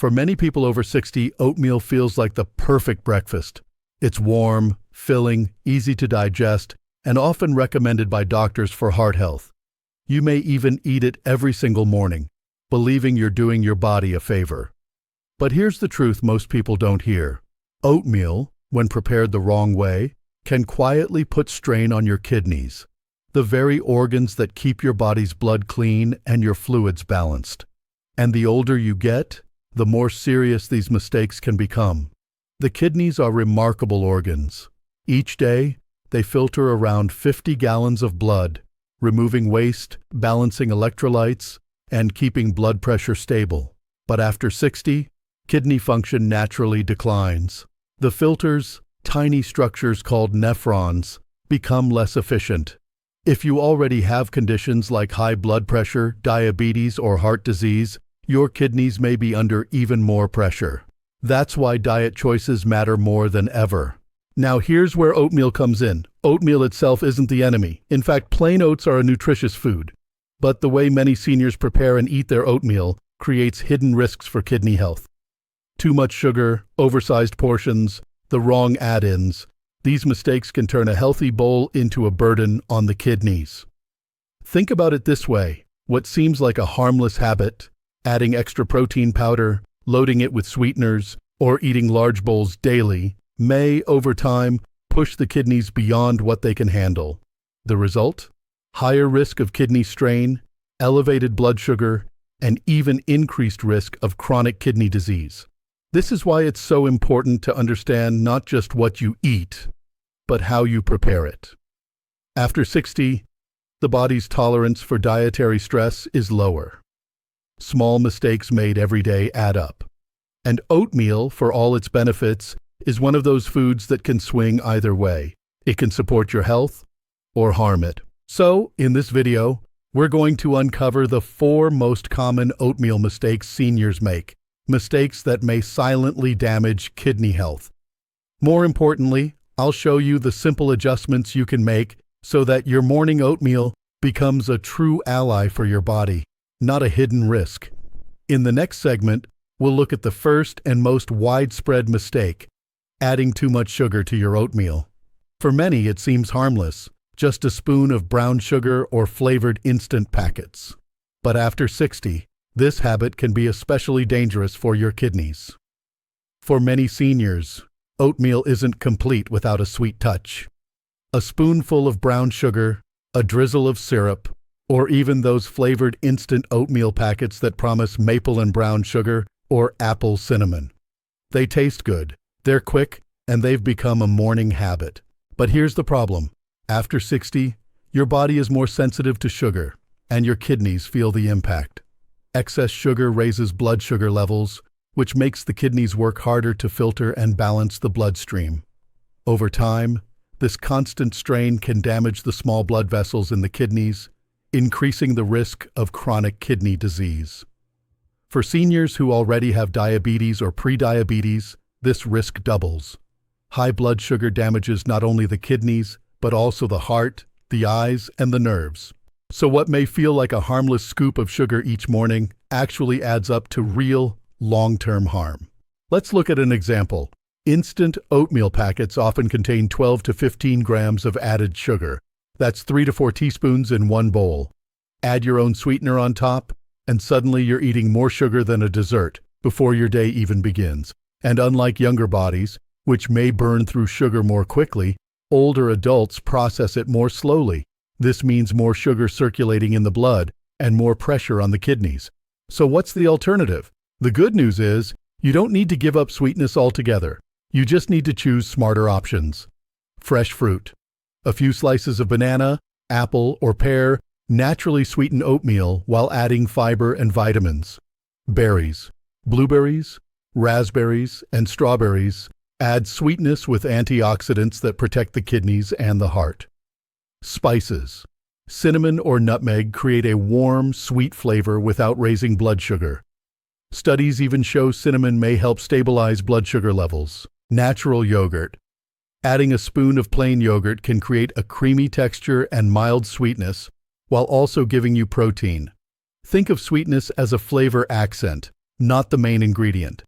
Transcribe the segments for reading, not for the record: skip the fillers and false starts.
For many people over 60, oatmeal feels like the perfect breakfast. It's warm, filling, easy to digest, and often recommended by doctors for heart health. You may even eat it every single morning, believing you're doing your body a favor. But here's the truth most people don't hear. Oatmeal, when prepared the wrong way, can quietly put strain on your kidneys, the very organs that keep your body's blood clean and your fluids balanced. And the older you get, the more serious these mistakes can become. The kidneys are remarkable organs. Each day, they filter around 50 gallons of blood, removing waste, balancing electrolytes, and keeping blood pressure stable. But after 60, kidney function naturally declines. The filters, tiny structures called nephrons, become less efficient. If you already have conditions like high blood pressure, diabetes, or heart disease, your kidneys may be under even more pressure. That's why diet choices matter more than ever. Now here's where oatmeal comes in. Oatmeal itself isn't the enemy. In fact, plain oats are a nutritious food. But the way many seniors prepare and eat their oatmeal creates hidden risks for kidney health. Too much sugar, oversized portions, the wrong add-ins. These mistakes can turn a healthy bowl into a burden on the kidneys. Think about it this way. What seems like a harmless habit, adding extra protein powder, loading it with sweeteners, or eating large bowls daily, may, over time, push the kidneys beyond what they can handle. The result? Higher risk of kidney strain, elevated blood sugar, and even increased risk of chronic kidney disease. This is why it's so important to understand not just what you eat, but how you prepare it. After 60, the body's tolerance for dietary stress is lower. Small mistakes made every day add up. And oatmeal, for all its benefits, is one of those foods that can swing either way. It can support your health or harm it. So, in this video, we're going to uncover the 4 most common oatmeal mistakes seniors make, mistakes that may silently damage kidney health. More importantly, I'll show you the simple adjustments you can make so that your morning oatmeal becomes a true ally for your body, not a hidden risk. In the next segment, we'll look at the first and most widespread mistake, adding too much sugar to your oatmeal. For many, it seems harmless, just a spoon of brown sugar or flavored instant packets. But after 60, this habit can be especially dangerous for your kidneys. For many seniors, oatmeal isn't complete without a sweet touch. A spoonful of brown sugar, a drizzle of syrup, or even those flavored instant oatmeal packets that promise maple and brown sugar or apple cinnamon. They taste good, they're quick, and they've become a morning habit. But here's the problem. After 60, your body is more sensitive to sugar, and your kidneys feel the impact. Excess sugar raises blood sugar levels, which makes the kidneys work harder to filter and balance the bloodstream. Over time, this constant strain can damage the small blood vessels in the kidneys, increasing the risk of chronic kidney disease. For seniors who already have diabetes or prediabetes, this risk doubles. High blood sugar damages not only the kidneys, but also the heart, the eyes, and the nerves. So what may feel like a harmless scoop of sugar each morning actually adds up to real, long-term harm. Let's look at an example. Instant oatmeal packets often contain 12 to 15 grams of added sugar. That's 3 to 4 teaspoons in one bowl. Add your own sweetener on top, and suddenly you're eating more sugar than a dessert before your day even begins. And unlike younger bodies, which may burn through sugar more quickly, older adults process it more slowly. This means more sugar circulating in the blood and more pressure on the kidneys. So what's the alternative? The good news is, you don't need to give up sweetness altogether. You just need to choose smarter options. Fresh fruit. A few slices of banana, apple, or pear naturally sweeten oatmeal while adding fiber and vitamins. Berries. Blueberries, raspberries, and strawberries add sweetness with antioxidants that protect the kidneys and the heart. Spices. Cinnamon or nutmeg create a warm, sweet flavor without raising blood sugar. Studies even show cinnamon may help stabilize blood sugar levels. Natural yogurt. Adding a spoon of plain yogurt can create a creamy texture and mild sweetness, while also giving you protein. Think of sweetness as a flavor accent, not the main ingredient.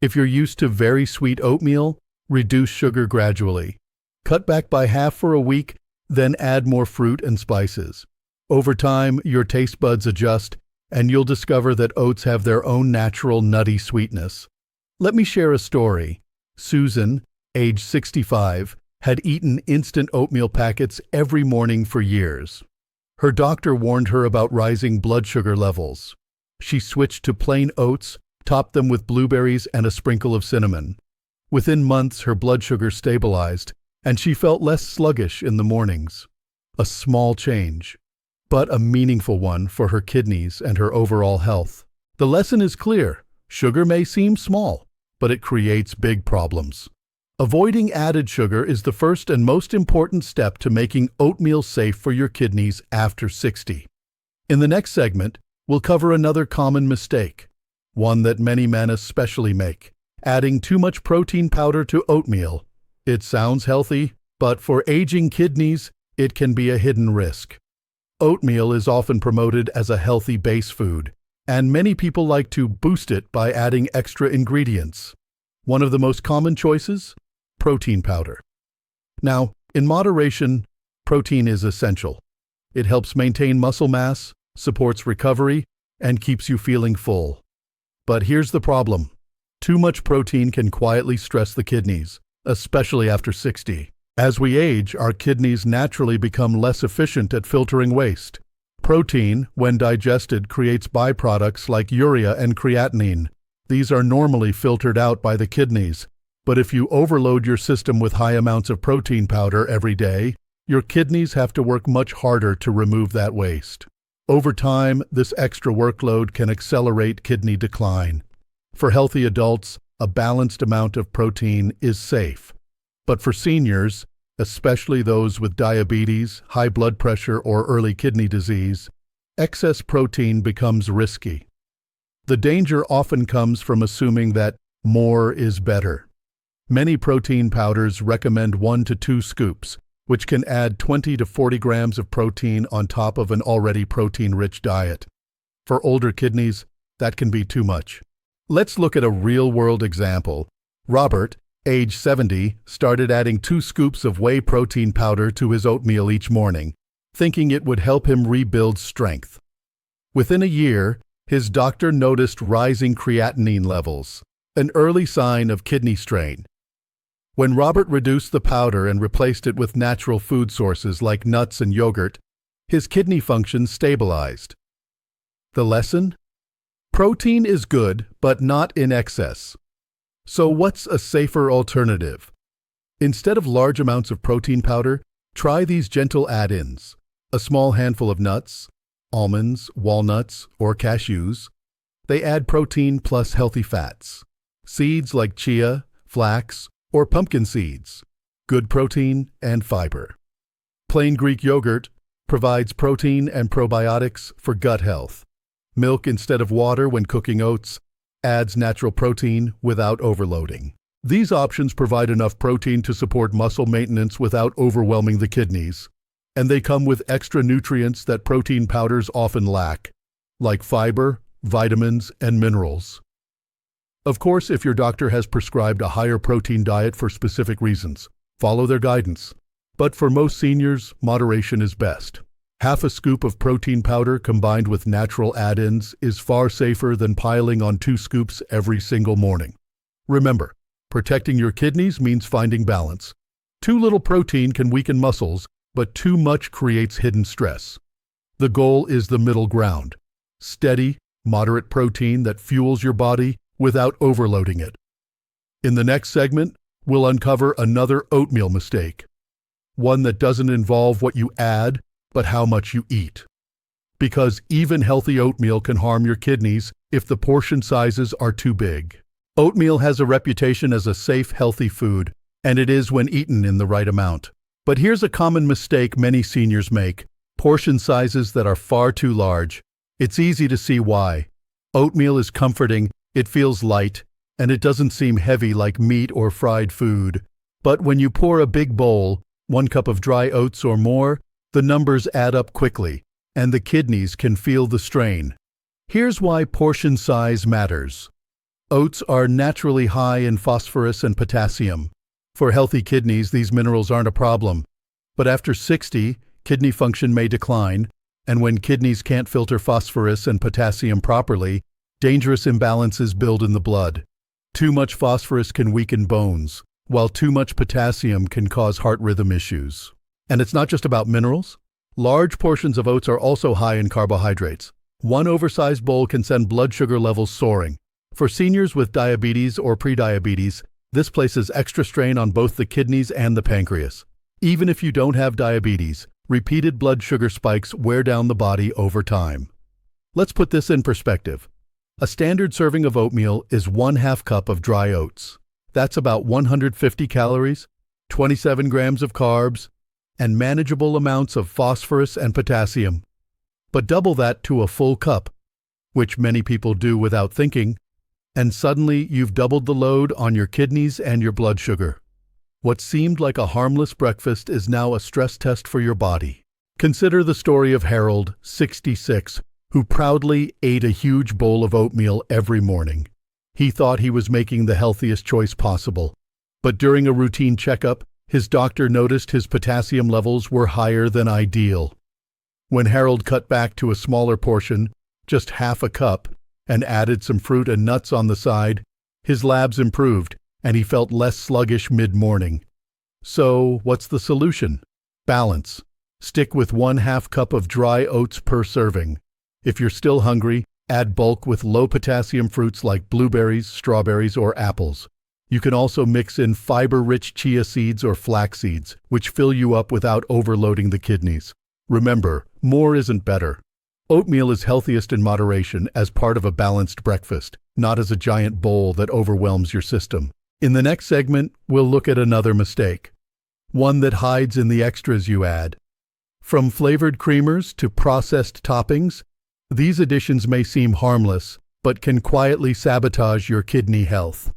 If you're used to very sweet oatmeal, reduce sugar gradually. Cut back by half for a week, then add more fruit and spices. Over time, your taste buds adjust, and you'll discover that oats have their own natural nutty sweetness. Let me share a story. Susan, age 65, had eaten instant oatmeal packets every morning for years. Her doctor warned her about rising blood sugar levels. She switched to plain oats, topped them with blueberries and a sprinkle of cinnamon. Within months, her blood sugar stabilized, and she felt less sluggish in the mornings. A small change, but a meaningful one for her kidneys and her overall health. The lesson is clear. Sugar may seem small, but it creates big problems. Avoiding added sugar is the first and most important step to making oatmeal safe for your kidneys after 60. In the next segment, we'll cover another common mistake, one that many men especially make: adding too much protein powder to oatmeal. It sounds healthy, but for aging kidneys, it can be a hidden risk. Oatmeal is often promoted as a healthy base food, and many people like to boost it by adding extra ingredients. One of the most common choices? Protein powder. Now, in moderation, protein is essential. It helps maintain muscle mass, supports recovery, and keeps you feeling full. But here's the problem. Too much protein can quietly stress the kidneys, especially after 60. As we age, our kidneys naturally become less efficient at filtering waste. Protein, when digested, creates byproducts like urea and creatinine. These are normally filtered out by the kidneys. But if you overload your system with high amounts of protein powder every day, your kidneys have to work much harder to remove that waste. Over time, this extra workload can accelerate kidney decline. For healthy adults, a balanced amount of protein is safe. But for seniors, especially those with diabetes, high blood pressure, or early kidney disease, excess protein becomes risky. The danger often comes from assuming that more is better. Many protein powders recommend 1 to 2 scoops, which can add 20 to 40 grams of protein on top of an already protein-rich diet. For older kidneys, that can be too much. Let's look at a real-world example. Robert, age 70, started adding 2 scoops of whey protein powder to his oatmeal each morning, thinking it would help him rebuild strength. Within a year, his doctor noticed rising creatinine levels, an early sign of kidney strain. When Robert reduced the powder and replaced it with natural food sources like nuts and yogurt, his kidney function stabilized. The lesson? Protein is good, but not in excess. So what's a safer alternative? Instead of large amounts of protein powder, try these gentle add-ins: a small handful of nuts, almonds, walnuts, or cashews. They add protein plus healthy fats. Seeds like chia, flax, or pumpkin seeds, good protein and fiber. Plain Greek yogurt provides protein and probiotics for gut health. Milk instead of water when cooking oats adds natural protein without overloading. These options provide enough protein to support muscle maintenance without overwhelming the kidneys, and they come with extra nutrients that protein powders often lack, like fiber, vitamins, and minerals. Of course, if your doctor has prescribed a higher protein diet for specific reasons, follow their guidance. But for most seniors, moderation is best. Half a scoop of protein powder combined with natural add-ins is far safer than piling on 2 scoops every single morning. Remember, protecting your kidneys means finding balance. Too little protein can weaken muscles, but too much creates hidden stress. The goal is the middle ground: steady, moderate protein that fuels your body without overloading it. In the next segment, we'll uncover another oatmeal mistake, one that doesn't involve what you add, but how much you eat. Because even healthy oatmeal can harm your kidneys if the portion sizes are too big. Oatmeal has a reputation as a safe, healthy food, and it is when eaten in the right amount. But here's a common mistake many seniors make: portion sizes that are far too large. It's easy to see why. Oatmeal is comforting, it feels light, and it doesn't seem heavy like meat or fried food. But when you pour a big bowl, 1 cup of dry oats or more, the numbers add up quickly, and the kidneys can feel the strain. Here's why portion size matters. Oats are naturally high in phosphorus and potassium. For healthy kidneys, these minerals aren't a problem. But after 60, kidney function may decline, and when kidneys can't filter phosphorus and potassium properly, dangerous imbalances build in the blood. Too much phosphorus can weaken bones, while too much potassium can cause heart rhythm issues. And it's not just about minerals. Large portions of oats are also high in carbohydrates. One oversized bowl can send blood sugar levels soaring. For seniors with diabetes or prediabetes, this places extra strain on both the kidneys and the pancreas. Even if you don't have diabetes, repeated blood sugar spikes wear down the body over time. Let's put this in perspective. A standard serving of oatmeal is 1/2 cup of dry oats. That's about 150 calories, 27 grams of carbs, and manageable amounts of phosphorus and potassium. But double that to a full cup, which many people do without thinking, and suddenly you've doubled the load on your kidneys and your blood sugar. What seemed like a harmless breakfast is now a stress test for your body. Consider the story of Harold, 66, who proudly ate a huge bowl of oatmeal every morning. He thought he was making the healthiest choice possible. But during a routine checkup, his doctor noticed his potassium levels were higher than ideal. When Harold cut back to a smaller portion, just half a cup, and added some fruit and nuts on the side, his labs improved, and he felt less sluggish mid-morning. So, what's the solution? Balance. Stick with 1/2 cup of dry oats per serving. If you're still hungry, add bulk with low-potassium fruits like blueberries, strawberries, or apples. You can also mix in fiber-rich chia seeds or flax seeds, which fill you up without overloading the kidneys. Remember, more isn't better. Oatmeal is healthiest in moderation as part of a balanced breakfast, not as a giant bowl that overwhelms your system. In the next segment, we'll look at another mistake, one that hides in the extras you add. From flavored creamers to processed toppings, these additions may seem harmless, but can quietly sabotage your kidney health.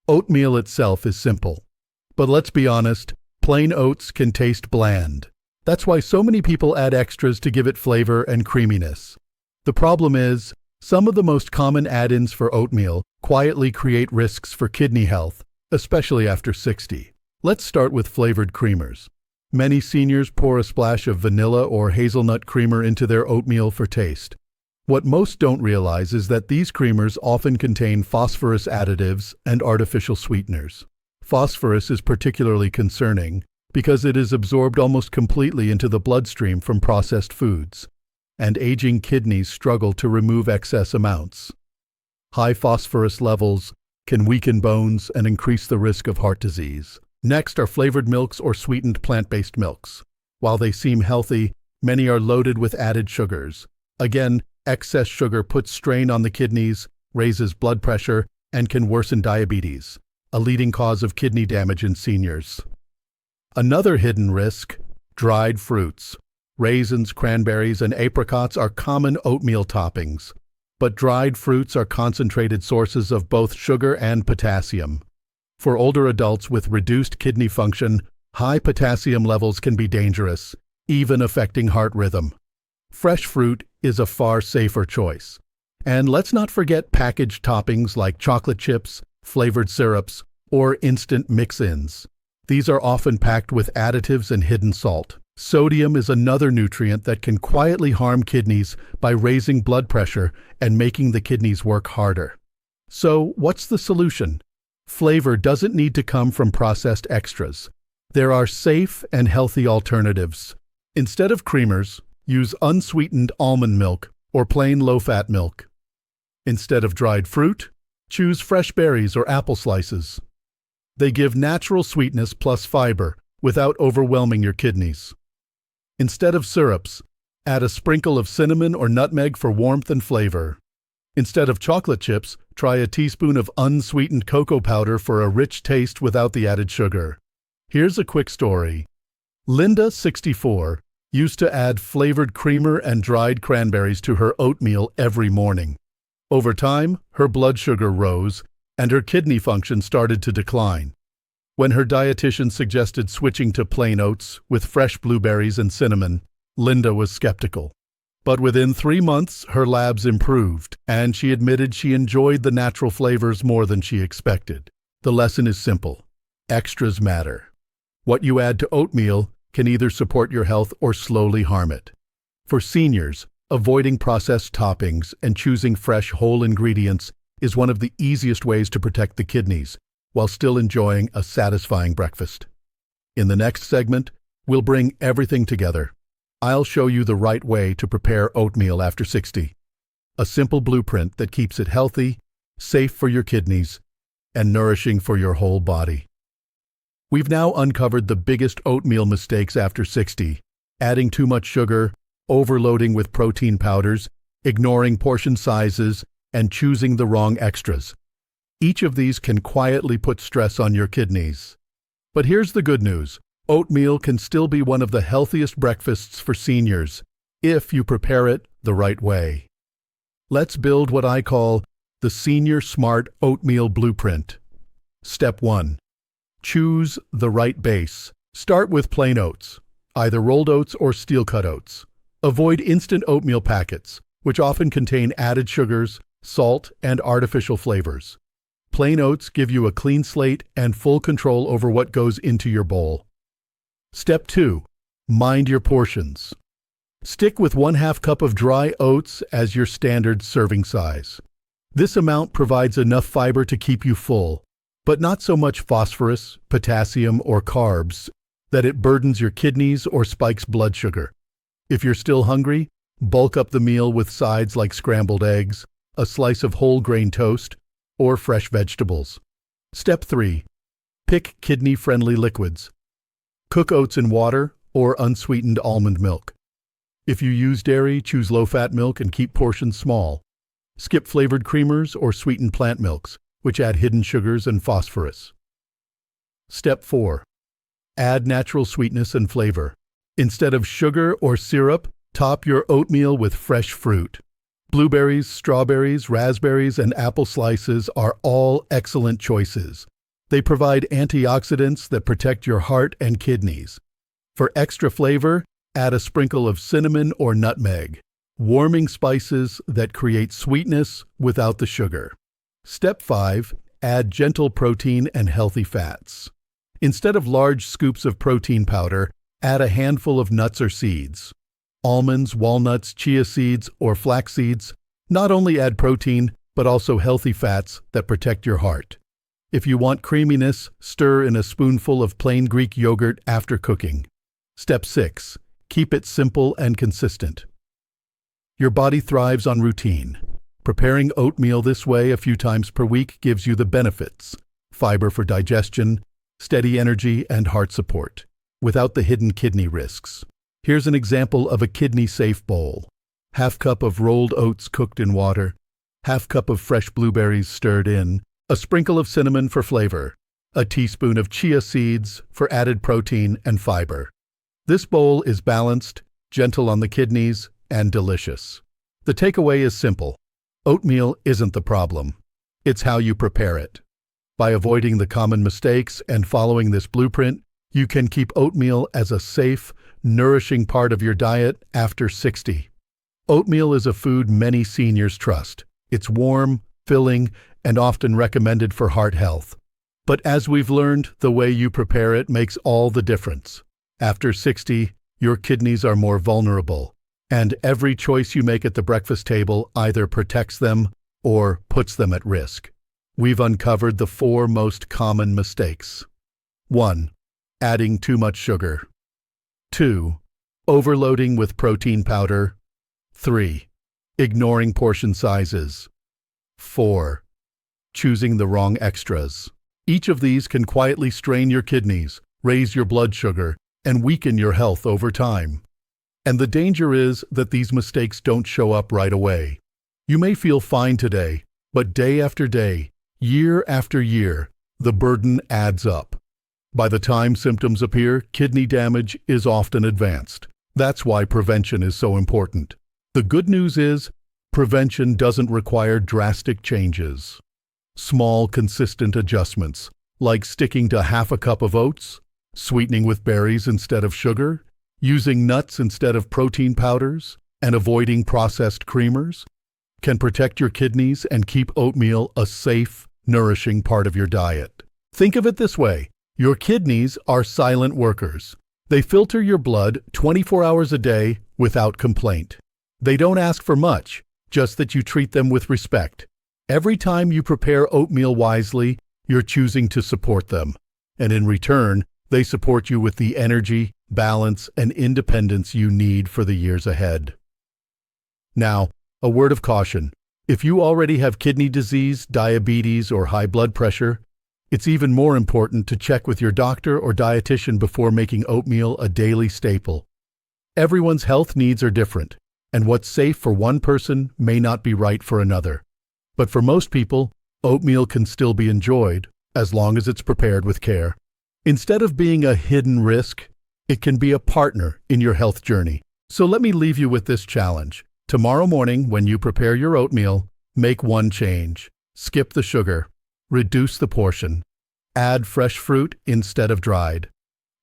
Oatmeal itself is simple. But let's be honest, plain oats can taste bland. That's why so many people add extras to give it flavor and creaminess. The problem is, some of the most common add-ins for oatmeal quietly create risks for kidney health, especially after 60. Let's start with flavored creamers. Many seniors pour a splash of vanilla or hazelnut creamer into their oatmeal for taste. What most don't realize is that these creamers often contain phosphorus additives and artificial sweeteners. Phosphorus is particularly concerning because it is absorbed almost completely into the bloodstream from processed foods, and aging kidneys struggle to remove excess amounts. High phosphorus levels can weaken bones and increase the risk of heart disease. Next are flavored milks or sweetened plant-based milks. While they seem healthy, many are loaded with added sugars. Again, excess sugar puts strain on the kidneys, raises blood pressure, and can worsen diabetes, a leading cause of kidney damage in seniors. Another hidden risk: dried fruits. Raisins, cranberries, and apricots are common oatmeal toppings, but dried fruits are concentrated sources of both sugar and potassium. For older adults with reduced kidney function, high potassium levels can be dangerous, even affecting heart rhythm. Fresh fruit is a far safer choice. And let's not forget packaged toppings like chocolate chips, flavored syrups, or instant mix-ins. These are often packed with additives and hidden salt. Sodium is another nutrient that can quietly harm kidneys by raising blood pressure and making the kidneys work harder. So, what's the solution? Flavor doesn't need to come from processed extras. There are safe and healthy alternatives. Instead of creamers, use unsweetened almond milk or plain low-fat milk. Instead of dried fruit, choose fresh berries or apple slices. They give natural sweetness plus fiber without overwhelming your kidneys. Instead of syrups, add a sprinkle of cinnamon or nutmeg for warmth and flavor. Instead of chocolate chips, try a teaspoon of unsweetened cocoa powder for a rich taste without the added sugar. Here's a quick story. Linda, 64, used to add flavored creamer and dried cranberries to her oatmeal every morning. Over time, her blood sugar rose, and her kidney function started to decline. When her dietitian suggested switching to plain oats with fresh blueberries and cinnamon, Linda was skeptical. But within 3 months, her labs improved, and she admitted she enjoyed the natural flavors more than she expected. The lesson is simple. Extras matter. What you add to oatmeal can either support your health or slowly harm it. For seniors, avoiding processed toppings and choosing fresh whole ingredients is one of the easiest ways to protect the kidneys while still enjoying a satisfying breakfast. In the next segment, we'll bring everything together. I'll show you the right way to prepare oatmeal after 60. A simple blueprint that keeps it healthy, safe for your kidneys, and nourishing for your whole body. We've now uncovered the biggest oatmeal mistakes after 60, adding too much sugar, overloading with protein powders, ignoring portion sizes, and choosing the wrong extras. Each of these can quietly put stress on your kidneys. But here's the good news. Oatmeal can still be one of the healthiest breakfasts for seniors, if you prepare it the right way. Let's build what I call the Senior-Smart Oatmeal Blueprint. Step 1. Choose the right base. Start with plain oats, either rolled oats or steel-cut oats. Avoid instant oatmeal packets, which often contain added sugars, salt, and artificial flavors. Plain oats give you a clean slate and full control over what goes into your bowl. Step 2. Mind your portions. Stick with 1/2 cup of dry oats as your standard serving size. This amount provides enough fiber to keep you full, but not so much phosphorus, potassium, or carbs that it burdens your kidneys or spikes blood sugar. If you're still hungry, bulk up the meal with sides like scrambled eggs, a slice of whole grain toast, or fresh vegetables. Step 3. Pick kidney-friendly liquids. Cook oats in water or unsweetened almond milk. If you use dairy, choose low-fat milk and keep portions small. Skip flavored creamers or sweetened plant milks, which add hidden sugars and phosphorus. Step 4. Add natural sweetness and flavor. Instead of sugar or syrup, top your oatmeal with fresh fruit. Blueberries, strawberries, raspberries, and apple slices are all excellent choices. They provide antioxidants that protect your heart and kidneys. For extra flavor, add a sprinkle of cinnamon or nutmeg, warming spices that create sweetness without the sugar. Step 5. Add gentle protein and healthy fats. Instead of large scoops of protein powder, add a handful of nuts or seeds. Almonds, walnuts, chia seeds, or flax seeds not only add protein, but also healthy fats that protect your heart. If you want creaminess, stir in a spoonful of plain Greek yogurt after cooking. Step 6. Keep it simple and consistent. Your body thrives on routine. Preparing oatmeal this way a few times per week gives you the benefits: fiber for digestion, steady energy, and heart support, without the hidden kidney risks. Here's an example of a kidney-safe bowl. 1/2 cup of rolled oats cooked in water, 1/2 cup of fresh blueberries stirred in, a sprinkle of cinnamon for flavor, a teaspoon of chia seeds for added protein and fiber. This bowl is balanced, gentle on the kidneys, and delicious. The takeaway is simple. Oatmeal isn't the problem. It's how you prepare it. By avoiding the common mistakes and following this blueprint, you can keep oatmeal as a safe, nourishing part of your diet after 60. Oatmeal is a food many seniors trust. It's warm, filling, and often recommended for heart health. But as we've learned, the way you prepare it makes all the difference. After 60, your kidneys are more vulnerable, and every choice you make at the breakfast table either protects them or puts them at risk. We've uncovered the 4 most common mistakes. 1. Adding too much sugar. 2. Overloading with protein powder. 3. Ignoring portion sizes. 4. Choosing the wrong extras. Each of these can quietly strain your kidneys, raise your blood sugar, and weaken your health over time. And the danger is that these mistakes don't show up right away. You may feel fine today, but day after day, year after year, the burden adds up. By the time symptoms appear, kidney damage is often advanced. That's why prevention is so important. The good news is, prevention doesn't require drastic changes. Small, consistent adjustments, like sticking to 1/2 cup of oats, sweetening with berries instead of sugar, using nuts instead of protein powders, and avoiding processed creamers can protect your kidneys and keep oatmeal a safe, nourishing part of your diet. Think of it this way: your kidneys are silent workers. They filter your blood 24 hours a day without complaint. They don't ask for much, just that you treat them with respect. Every time you prepare oatmeal wisely, you're choosing to support them. And in return, they support you with the energy, balance, and independence you need for the years ahead. Now, a word of caution. If you already have kidney disease, diabetes, or high blood pressure, it's even more important to check with your doctor or dietitian before making oatmeal a daily staple. Everyone's health needs are different, and what's safe for one person may not be right for another. But for most people, oatmeal can still be enjoyed, as long as it's prepared with care. Instead of being a hidden risk, it can be a partner in your health journey. So let me leave you with this challenge. Tomorrow morning, when you prepare your oatmeal, make one change. Skip the sugar. Reduce the portion. Add fresh fruit instead of dried.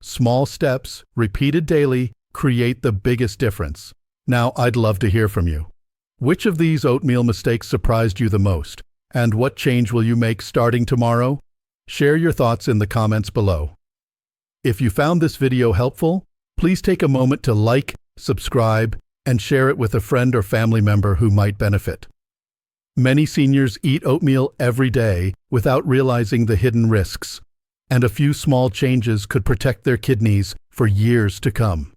Small steps, repeated daily, create the biggest difference. Now, I'd love to hear from you. Which of these oatmeal mistakes surprised you the most? And what change will you make starting tomorrow? Share your thoughts in the comments below. If you found this video helpful, please take a moment to like, subscribe, and share it with a friend or family member who might benefit. Many seniors eat oatmeal every day without realizing the hidden risks, and a few small changes could protect their kidneys for years to come.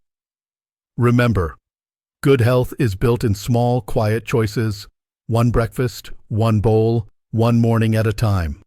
Remember, good health is built in small, quiet choices, one breakfast, one bowl, one morning at a time.